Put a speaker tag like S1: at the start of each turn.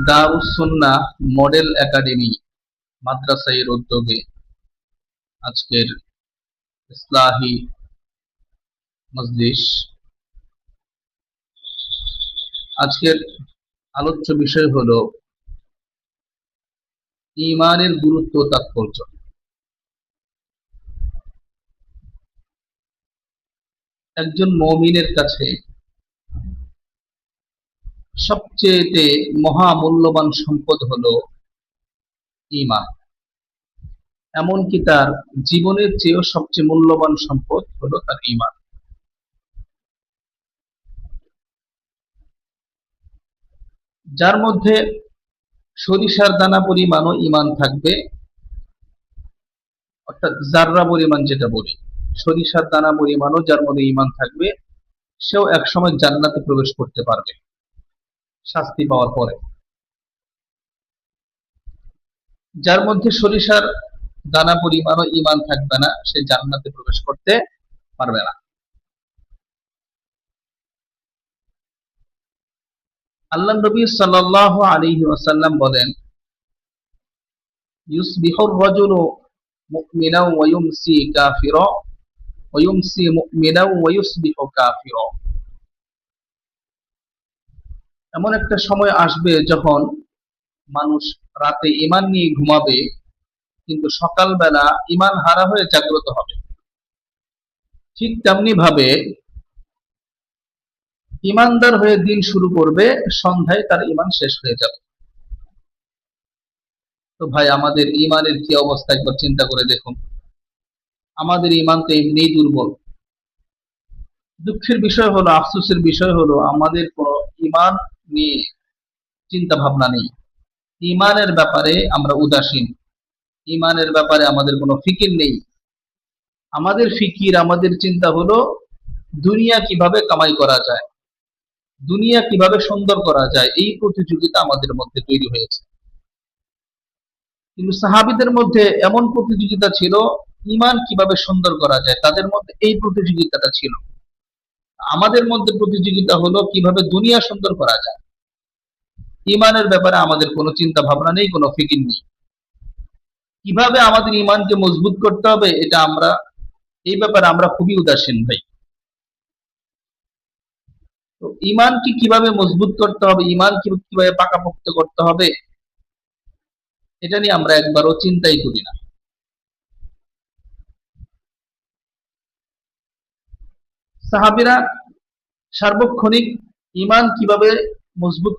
S1: দারুস সুন্নাহ model academy মাদ্রাসার উদ্যোগে আজকের ইসলাহি মজলিস। আজকের আলোচ্য বিষয় হলো ঈমানের গুরুত্ব ও তাৎপর্য। একজন মুমিনের কাছে সবচেয়ে মহামূল্যবান সম্পদ হলো ঈমান। এমনকি তার জীবনের চেয়েও সবচেয়ে মূল্যবান সম্পদ হলো তার ঈমান। যার মধ্যে সরিষার দানা পরিমাণও ঈমান থাকবে, অর্থাৎ জাররা পরিমাণ যেটা বলি, সরিষার দানা পরিমাণও যার মধ্যে ঈমান থাকবে, সেও একসময় জান্নাতে প্রবেশ করতে পারবে শাস্তি পাওয়ার পরে। যার মধ্যে সরিষার দানা পরিমাণও ঈমান থাকবে না, সে জান্নাতে প্রবেশ করতে পারবে না। আল্লাহ নবী সাল্লাল্লাহু আলাইহি ওয়াসাল্লাম বলেন, ইউসবিহুর রাজুলু মুমিনান ওয়া ইউমসি কাফিরা ওয়া ইউমসি মুমিনান ওয়া ইউসবিহু কাফিরা। এমন একটা সময় আসবে যখন মানুষ রাতে ঈমান নিয়ে ঘুমাবে, কিন্তু সকালবেলা ঈমান হারা হয়ে জাগ্রত হবে। ঠিক তেমনি ভাবে ঈমানদার হয়ে দিন শুরু করবে, সন্ধ্যায় তার ঈমান শেষ হয়ে যাবে। তো ভাই, আমাদের ঈমানের কি অবস্থা একবার চিন্তা করে দেখুন। আমাদের ঈমান তো এমনিই দুর্বল। দুঃখের বিষয় হলো, আফসোসের বিষয় হলো, আমাদের কোনো ঈমান নিয়ে চিন্তা ভাবনা নেই। ঈমানের ব্যাপারে আমরা উদাসীন। ঈমানের ব্যাপারে আমাদের কোনো ফিকির নেই। আমাদের ফিকির, আমাদের চিন্তা হলো দুনিয়া কিভাবে কামাই করা যায়, দুনিয়া কিভাবে সুন্দর করা যায়, এই প্রতিযোগিতা আমাদের মধ্যে তৈরি হয়েছে। কিন্তু সাহাবীদের মধ্যে এমন প্রতিযোগিতা ছিল, ঈমান কিভাবে সুন্দর করা যায়, তাদের মধ্যে এই প্রতিযোগিতাটা ছিল। আমাদের মধ্যে প্রতিযোগিতা হলো কিভাবে দুনিয়া সুন্দর করা যায়। ঈমানের ব্যাপারে আমাদের কোনো চিন্তা ভাবনা নেই, কোনো ফিকির নেই। কিভাবে আমাদের ঈমানকে মজবুত করতে হবে, এই ব্যাপারে আমরা খুবই উদাসীন ভাই। তো ঈমানকে কিভাবে মজবুত করতে হবে, ঈমান কিভাবে পাকাপোক্ত করতে হবে, এটা নিয়ে আমরা একবারও চিন্তাই করি না। সাহাবীরা সার্বক্ষণিক ঈমান কিভাবে মজবুত